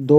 2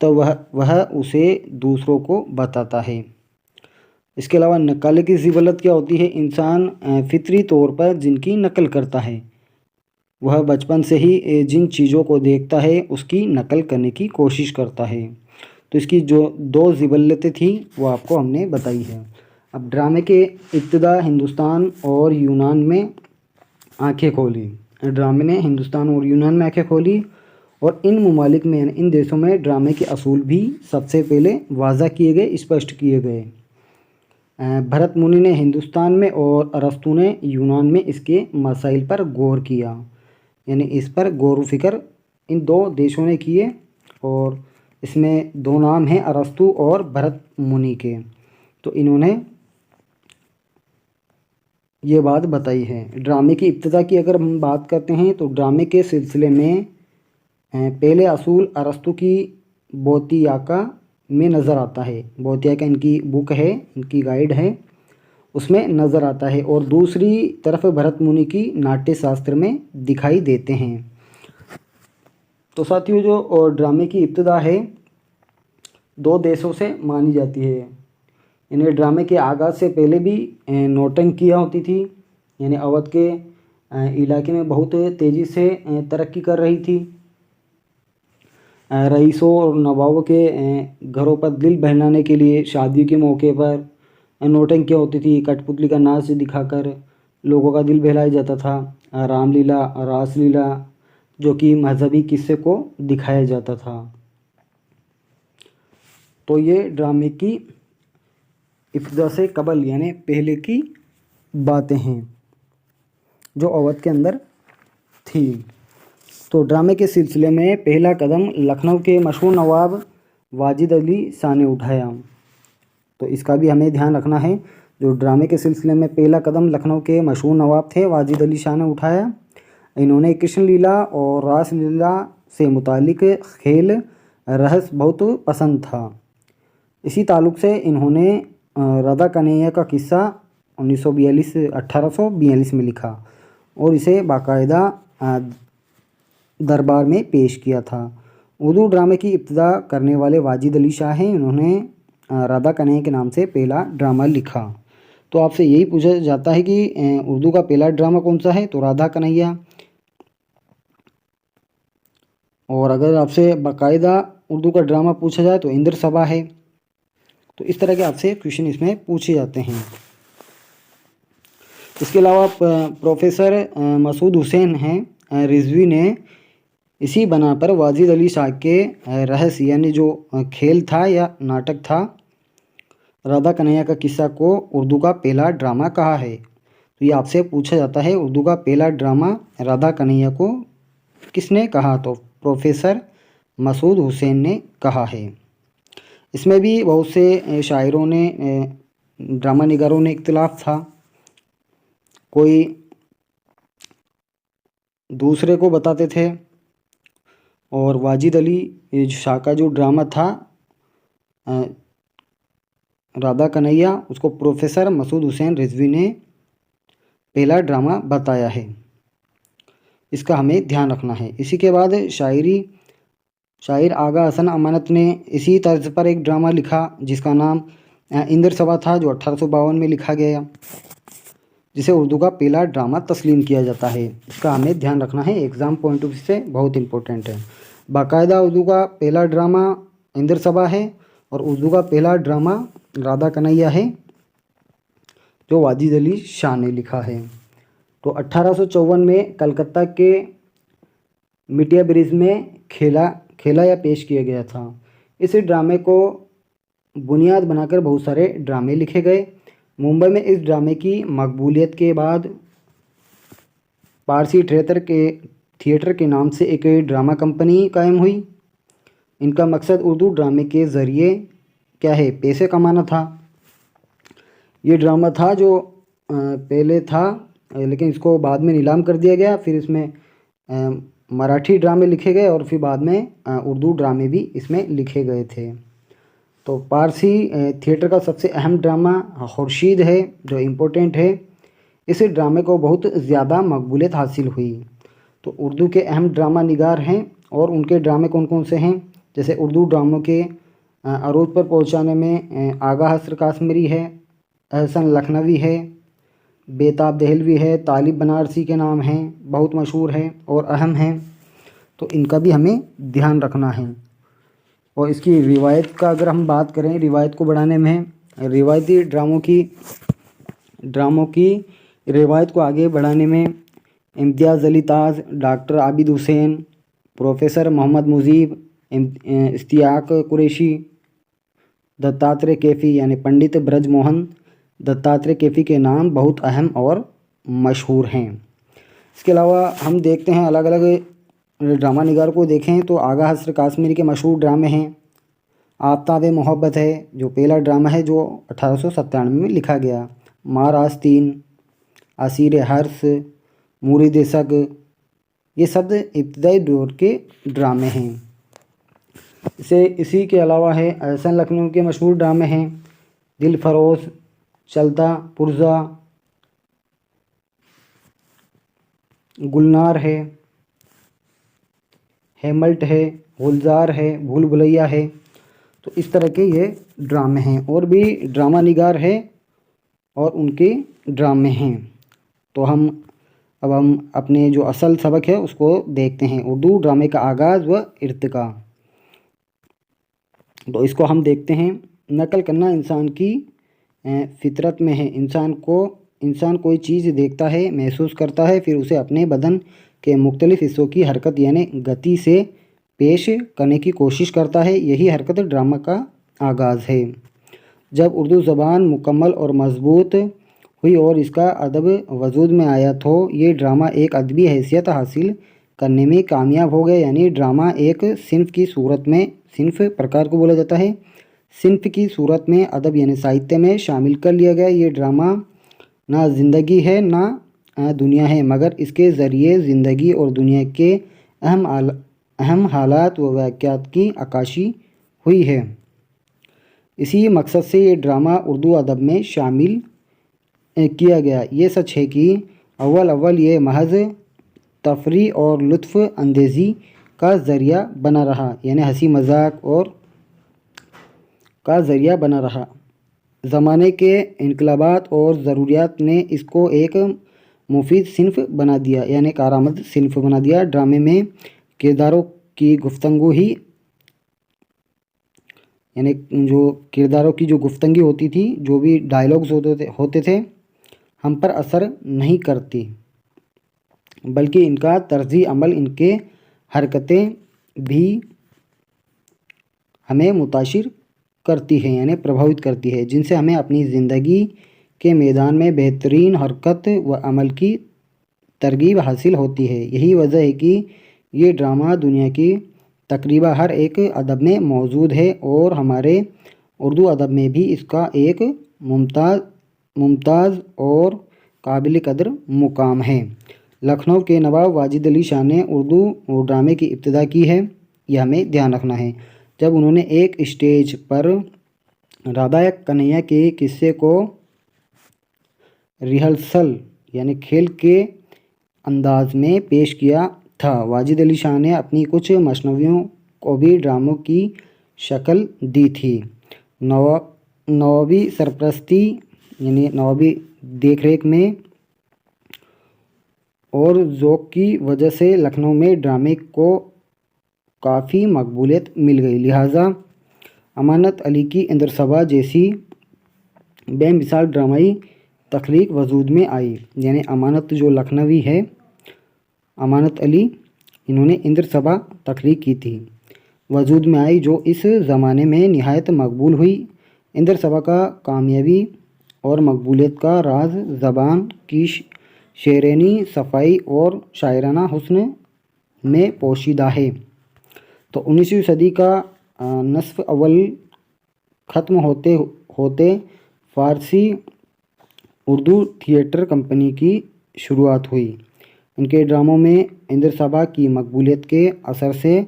تو وہ اسے دوسروں کو بتاتا ہے۔ اس کے علاوہ نقل کی زبالت کیا ہوتی ہے؟ انسان فطری طور پر جن کی نقل کرتا ہے، وہ بچپن سے ہی جن چیزوں کو دیکھتا ہے اس کی نقل کرنے کی کوشش کرتا ہے۔ تو اس کی جو 2 زبالتیں تھیں وہ آپ کو ہم نے بتائی ہے۔ اب ڈرامے کے ابتدا ہندوستان اور یونان میں آنکھیں کھولی۔ ڈرامے نے ہندوستان اور یونان میں آنکھیں کھولی، اور ان ممالک میں یعنی ان دیشوں میں ڈرامے کے اصول بھی سب سے پہلے واضح کیے گئے، اسپشٹ کیے گئے۔ بھرت منی نے ہندوستان میں اور ارسطو نے یونان میں اس کے مسائل پر غور کیا، یعنی اس پر غور و فکر ان 2 دیشوں نے کیے، اور اس میں 2 نام ہیں ارسطو اور بھرت منی کے۔ تو انہوں نے یہ بات بتائی ہے۔ ڈرامے کی ابتدا کی اگر ہم بات کرتے ہیں تو ڈرامے کے سلسلے میں پہلے اصول ارسطو کی بوتیاکا میں نظر آتا ہے۔ بوتیاکا ان کی بک ہے، ان کی گائیڈ ہے، اس میں نظر آتا ہے، اور دوسری طرف بھرت منی کی ناٹیہ شاستر میں دکھائی دیتے ہیں۔ تو ساتھیوں، جو ڈرامے کی ابتدا ہے 2 دیشوں سے مانی جاتی ہے۔ انہیں ڈرامے کے آغاز سے پہلے بھی نوٹنکیاں ہوتی تھی، یعنی اودھ کے علاقے میں بہت تیزی سے ترقی کر رہی تھی۔ رئیسوں اور نوابوں کے گھروں پر دل بہلانے کے لیے شادی کے موقع پر نوٹنکیاں ہوتی تھی۔ کٹ پتلی کا ناچ دکھا کر لوگوں کا دل بہلایا جاتا تھا۔ رام لیلا، راس لیلا، جو کہ مذہبی قصے کو دکھایا جاتا تھا۔ تو یہ ڈرامے کی ابتدا سے قبل یعنی پہلے کی باتیں ہیں جو اودھ کے اندر تھی۔ تو ڈرامے کے سلسلے میں پہلا قدم لکھنؤ کے مشہور نواب واجد علی شاہ نے اٹھایا۔ تو اس کا بھی ہمیں دھیان رکھنا ہے۔ جو ڈرامے کے سلسلے میں پہلا قدم لکھنؤ کے مشہور نواب تھے واجد علی شاہ نے اٹھایا۔ انہوں نے کرشن لیلا اور راس لیلا سے متعلق کھیل رہس بہت پسند تھا۔ اسی تعلق سے انہوں نے رادھا کنہیا کا قصہ 1842 میں لکھا اور اسے باقاعدہ دربار میں پیش کیا تھا۔ اردو ڈرامے کی ابتدا کرنے والے واجد علی شاہ ہیں۔ انہوں نے رادھا کنہیا کے نام سے پہلا ڈرامہ لکھا۔ تو آپ سے یہی پوچھا جاتا ہے کہ اردو کا پہلا ڈرامہ کون سا ہے؟ تو رادھا کنہیا۔ اور اگر آپ سے باقاعدہ اردو کا ڈرامہ پوچھا جائے تو اندر سبھا ہے۔ تو اس طرح کے آپ سے کویشچن اس میں پوچھے جاتے ہیں۔ اس کے علاوہ پروفیسر مسعود حسین ہیں رضوی نے اسی بنا پر واجد علی شاہ کے رہس یعنی جو کھیل تھا یا ناٹک تھا رادھا کنہیا کا قصہ کو اردو کا پہلا ڈرامہ کہا ہے۔ تو یہ آپ سے پوچھا جاتا ہے اردو کا پہلا ڈرامہ رادھا کنہیا کو کس نے کہا؟ تو پروفیسر مسعود حسین نے کہا ہے۔ اس میں بھی بہت سے شاعروں نے ڈرامہ نگاروں نے اختلاف تھا، کوئی دوسرے کو بتاتے تھے، اور واجد علی شاہ کا جو ڈرامہ تھا رادھا کنہیا اس کو پروفیسر مسعود حسین رضوی نے پہلا ڈرامہ بتایا ہے۔ اس کا ہمیں دھیان رکھنا ہے۔ اسی کے بعد شاعر آغا حسن امانت نے اسی طرز پر ایک ڈرامہ لکھا جس کا نام اندر سبھا تھا، جو 1852 میں لکھا گیا، جسے اردو کا پہلا ڈرامہ تسلیم کیا جاتا ہے۔ اس کا ہمیں دھیان رکھنا ہے، ایگزام پوائنٹ آف ویو سے بہت امپورٹنٹ ہے۔ باقاعدہ اردو کا پہلا ڈرامہ اندر سبھا ہے، اور اردو کا پہلا ڈرامہ رادھا کنہیا ہے جو واجد علی شاہ نے لکھا ہے۔ تو 1854 میں کلکتہ کے میٹیا برج میں کھیلا یا پیش کیا گیا تھا۔ اس ڈرامے کو بنیاد بنا کر بہت سارے ڈرامے لکھے گئے۔ ممبئی میں اس ڈرامے کی مقبولیت کے بعد پارسی تھیٹر کے نام سے ایک ڈرامہ کمپنی قائم ہوئی۔ ان کا مقصد اردو ڈرامے کے ذریعے کیا ہے؟ پیسے کمانا تھا۔ یہ ڈرامہ تھا جو پہلے تھا لیکن اس کو بعد میں نیلام کر دیا گیا، پھر اس میں مراٹھی ڈرامے لکھے گئے اور پھر بعد میں اردو ڈرامے بھی اس میں لکھے گئے تھے۔ تو پارسی تھیٹر کا سب سے اہم ڈرامہ خورشید ہے جو امپورٹنٹ ہے۔ اس ڈرامے کو بہت زیادہ مقبولیت حاصل ہوئی۔ تو اردو کے اہم ڈرامہ نگار ہیں اور ان کے ڈرامے کون کون سے ہیں؟ جیسے اردو ڈراموں کے عروج پر پہنچانے میں آغا حسر کاشمیری ہے، احسن لکھنوی ہے، بیتاب دہلوی ہے، طالب بنارسی کے نام ہیں، بہت مشہور ہیں اور اہم ہیں، تو ان کا بھی ہمیں دھیان رکھنا ہے۔ اور اس کی روایت کا اگر ہم بات کریں، روایت کو بڑھانے میں روایتی ڈراموں کی روایت کو آگے بڑھانے میں امتیاز علی تاج، ڈاکٹر عابد حسین، پروفیسر محمد مجیب، اشتیاق قریشی، دتاتریہ کیفی یعنی پنڈت برج موہن دتاتریہ کیفی کے نام بہت اہم اور مشہور ہیں۔ اس کے علاوہ ہم دیکھتے ہیں الگ الگ ڈرامہ نگار کو دیکھیں تو آغا حسر کاشمیری کے مشہور ڈرامے ہیں۔ آفتاب محبت ہے جو پہلا ڈرامہ ہے جو 1897 میں لکھا گیا، مار آستین، اسیر ہرس، مرید سگ، یہ سب ابتدائی دور کے ڈرامے ہیں۔ اسی کے علاوہ ہے احسن لکھنوی کے مشہور ڈرامے ہیں دل فروز، چلتا پرزا، گلنار ہے، ہیملٹ ہے، گلزار ہے، بھول بھلیا ہے، تو اس طرح کے یہ ڈرامے ہیں۔ اور بھی ڈرامہ نگار ہے اور ان کے ڈرامے ہیں۔ تو ہم اپنے جو اصل سبق ہے اس کو دیکھتے ہیں، اردو ڈرامے کا آغاز و ارتقاء۔ تو اس کو ہم دیکھتے ہیں۔ نقل کرنا انسان کی فطرت میں ہے۔ انسان کوئی چیز دیکھتا ہے، محسوس کرتا ہے، پھر اسے اپنے بدن کے مختلف حصوں کی حرکت یعنی گتی سے پیش کرنے کی کوشش کرتا ہے۔ یہی حرکت ڈرامہ کا آغاز ہے۔ جب اردو زبان مکمل اور مضبوط ہوئی اور اس کا ادب وجود میں آیا تو یہ ڈرامہ ایک ادبی حیثیت حاصل کرنے میں کامیاب ہو گئے۔ یعنی ڈرامہ ایک صنف کی صورت میں، صنف پرکار کو بولا جاتا ہے، صنف کی صورت میں ادب یعنی ساہتیہ میں شامل کر لیا گیا۔ یہ ڈرامہ نہ زندگی ہے نہ دنیا ہے، مگر اس کے ذریعے زندگی اور دنیا کے اہم حالات و واقعات کی عکاسی ہوئی ہے۔ اسی مقصد سے یہ ڈرامہ اردو ادب میں شامل کیا گیا۔ یہ سچ ہے کہ اول یہ محض تفریح اور لطف اندوزی کا ذریعہ بنا رہا، یعنی ہنسی مذاق اور کا ذریعہ بنا رہا۔ زمانے کے انقلابات اور ضروریات نے اس کو ایک مفید صنف بنا دیا، یعنی کارآمد صنف بنا دیا۔ ڈرامے میں کرداروں کی گفتگو یعنی جو کرداروں کی جو گفتگو ہوتی تھی، جو بھی ڈائلاگز ہوتے تھے، ہم پر اثر نہیں کرتی، بلکہ ان کا طرز عمل، ان کے حرکتیں بھی ہمیں متاثر کرتی ہیں، یعنی پربھاوت کرتی ہے، جن سے ہمیں اپنی زندگی کے میدان میں بہترین حرکت و عمل کی ترغیب حاصل ہوتی ہے۔ یہی وجہ ہے کہ یہ ڈرامہ دنیا کی تقریباً ہر ایک ادب میں موجود ہے اور ہمارے اردو ادب میں بھی اس کا ایک ممتاز اور قابل قدر مقام ہے۔ لکھنؤ کے نواب واجد علی شاہ نے اردو ڈرامے کی ابتدا کی ہے، یہ ہمیں دھیان رکھنا ہے، جب انہوں نے ایک اسٹیج پر رادھا کنہیا کے قصے کو ریہرسل یعنی کھیل کے انداز میں پیش کیا تھا۔ واجد علی شاہ نے اپنی کچھ مثنویوں کو بھی ڈراموں کی شکل دی تھی۔ نوابی سرپرستی یعنی نوابی دیکھ ریکھ میں اور ذوق کی وجہ سے لکھنؤ میں ڈرامے کو کافی مقبولیت مل گئی، لہٰذا امانت علی کی اندر صبا جیسی بے مثال ڈرامائی تخلیق وجود میں آئی۔ یعنی امانت جو لکھنوی ہے، امانت علی، انہوں نے اندر صبا تخلیق کی تھی، وجود میں آئی، جو اس زمانے میں نہایت مقبول ہوئی۔ اندر صبا کا کامیابی اور مقبولیت کا راز زبان کی شعرینی صفائی اور شاعرانہ حسن میں پوشیدہ ہے۔ تو 19ویں صدی کا نصف اول ختم ہوتے ہوتے فارسی اردو تھیٹر کمپنی کی شروعات ہوئی۔ ان کے ڈراموں میں اندر صبا کی مقبولیت کے اثر سے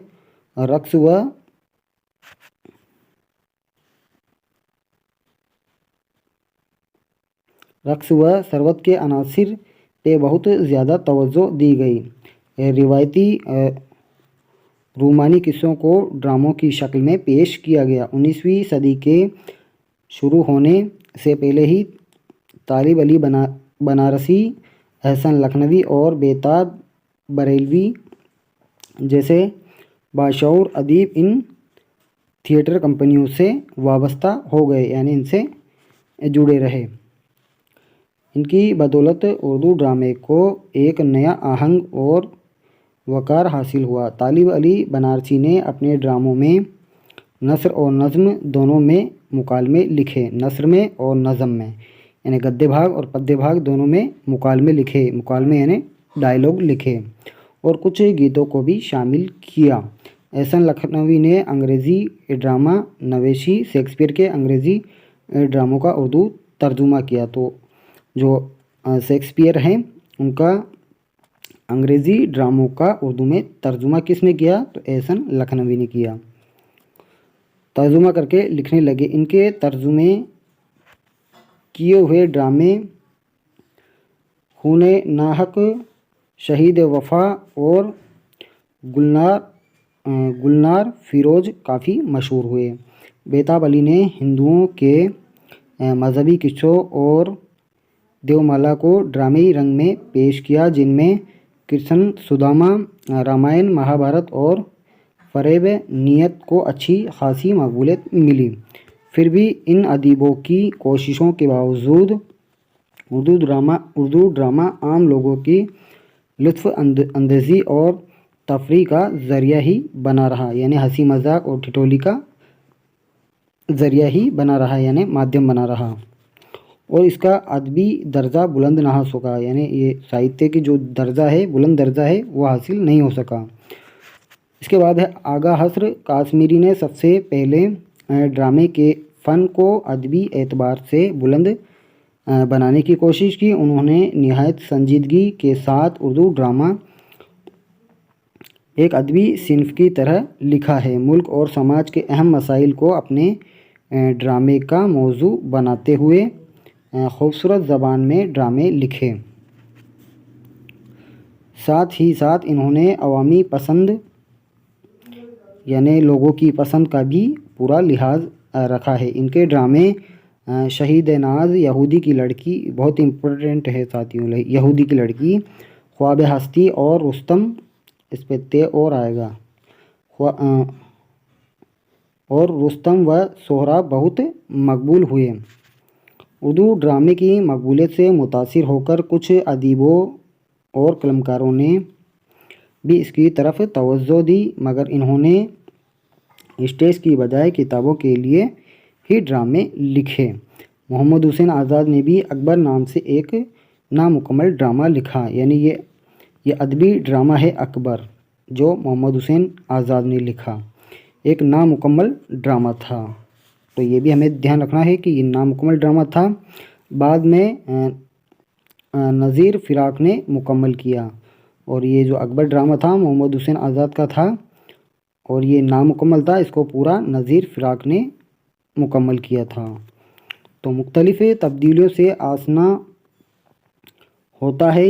رقص و ثروت کے عناصر پہ بہت زیادہ توجہ دی گئی۔ رومانی قصوں کو ڈراموں کی شکل میں پیش کیا گیا۔ 19ویں صدی کے شروع ہونے سے پہلے ہی طالب علی بنارسی، احسن لکھنوی اور بیتاب بریلوی جیسے باشعور ادیب ان تھیٹر کمپنیوں سے وابستہ ہو گئے، یعنی ان سے جڑے رہے۔ ان کی بدولت اردو ڈرامے کو ایک نیا آہنگ اور وقار حاصل ہوا۔ طالب علی بنارسی نے اپنے ڈراموں میں نثر اور نظم دونوں میں مکالمے لکھے۔ نثر میں اور نظم میں یعنی گدے بھاگ اور پدے بھاگ دونوں میں مکالمے لکھے، مکالمے یعنی ڈائیلاگ لکھے، اور کچھ گیتوں کو بھی شامل کیا۔ احسن لکھنوی نے انگریزی ڈرامہ نویسی، شیکسپیئر کے انگریزی ڈراموں کا اردو ترجمہ کیا۔ تو جو شیکسپیئر ہیں ان کا انگریزی ڈراموں کا اردو میں ترجمہ کس نے کیا؟ تو احسن لکھنوی نے کیا۔ ترجمہ کر کے لکھنے لگے۔ ان کے ترجمے کیے ہوئے ڈرامے خون ناحق، شہید وفا اور گلنار فیروز کافی مشہور ہوئے۔ بیتاب علی نے ہندوؤں کے مذہبی قصوں اور دیومالا کو ڈرامائی رنگ میں پیش کیا، جن میں کرشن سداما، رامائن، مہابھارت اور فریب نیت کو اچھی خاصی مقبولیت ملی۔ پھر بھی ان ادیبوں کی کوششوں کے باوجود اردو ڈرامہ عام لوگوں کی لطف اندوزی اور تفریح کا ذریعہ ہی بنا رہا، یعنی ہنسی مذاق اور ٹھٹولی کا ذریعہ ہی بنا رہا، یعنی مادھیم بنا رہا، اور اس کا ادبی درجہ بلند نہ ہو سکا، یعنی یہ ساہتیہ کی جو درجہ ہے، بلند درجہ ہے، وہ حاصل نہیں ہو سکا۔ اس کے بعد ہے آغا حسر کاشمیری نے سب سے پہلے ڈرامے کے فن کو ادبی اعتبار سے بلند بنانے کی کوشش کی۔ انہوں نے نہایت سنجیدگی کے ساتھ اردو ڈرامہ ایک ادبی صنف کی طرح لکھا ہے۔ ملک اور سماج کے اہم مسائل کو اپنے ڈرامے کا موضوع بناتے ہوئے خوبصورت زبان میں ڈرامے لکھے۔ ساتھ ہی ساتھ انہوں نے عوامی پسند یعنی لوگوں کی پسند کا بھی پورا لحاظ رکھا ہے۔ ان کے ڈرامے شہید ناز، یہودی کی لڑکی بہت امپورٹنٹ ہے ساتھیوں، یہودی کی لڑکی، خواب ہستی اور رستم، اس پہ تے اور آئے گا، اور رستم و سہراب بہت مقبول ہوئے۔ اردو ڈرامے کی مقبولیت سے متاثر ہو کر کچھ ادیبوں اور قلمکاروں نے بھی اس کی طرف توجہ دی، مگر انہوں نے اسٹیج کی بجائے کتابوں کے لیے ہی ڈرامے لکھے۔ محمد حسین آزاد نے بھی اکبر نام سے ایک نامکمل ڈرامہ لکھا، یعنی یہ ادبی ڈرامہ ہے اکبر جو محمد حسین آزاد نے لکھا، ایک نامکمل ڈرامہ تھا۔ تو یہ بھی ہمیں دھیان رکھنا ہے کہ یہ نامکمل ڈرامہ تھا، بعد میں نذیر فراق نے مکمل کیا، اور یہ جو اکبر ڈرامہ تھا محمد حسین آزاد کا تھا اور یہ نامکمل تھا، اس کو پورا نذیر فراق نے مکمل کیا تھا۔ تو مختلف تبدیلیوں سے آشنا ہوتا ہے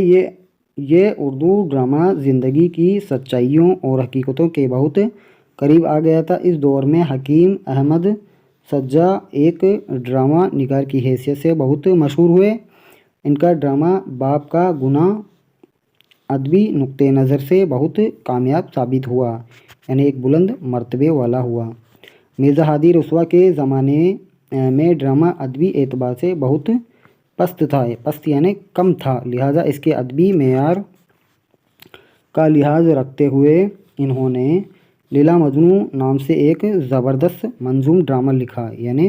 یہ اردو ڈرامہ زندگی کی سچائیوں اور حقیقتوں کے بہت قریب آ گیا تھا۔ اس دور میں حکیم احمد سجا ایک ڈرامہ نگار کی حیثیت سے بہت مشہور ہوئے۔ ان کا ڈرامہ باپ کا گناہ ادبی نقطہ نظر سے بہت کامیاب ثابت ہوا، یعنی ایک بلند مرتبے والا ہوا۔ مرزا ہادی رسوا کے زمانے میں ڈرامہ ادبی اعتبار سے بہت پست تھا، پست یعنی کم تھا، لہٰذا اس کے ادبی معیار کا لحاظ رکھتے ہوئے انہوں نے لیلا مجنوں نام سے ایک زبردست منظوم ڈرامہ لکھا، یعنی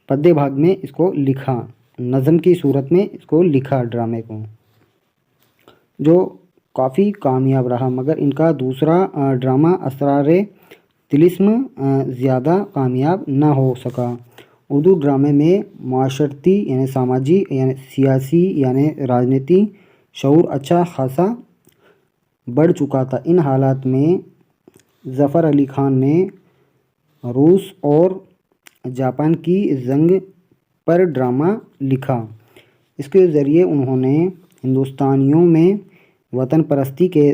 پدے بھاگ میں اس کو لکھا، نظم کی صورت میں اس کو لکھا ڈرامے کو، جو کافی کامیاب رہا، مگر ان کا دوسرا ڈرامہ اسرار طلسم زیادہ کامیاب نہ ہو سکا۔ اردو ڈرامے میں معاشرتی یعنی سماجی یعنی سیاسی یعنی راجنیتی شعور اچھا خاصا بڑھ چکا تھا۔ ان حالات میں ظفر علی خان نے روس اور جاپان کی جنگ پر ڈرامہ لکھا۔ اس کے ذریعے انہوں نے ہندوستانیوں میں وطن پرستی کے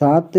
7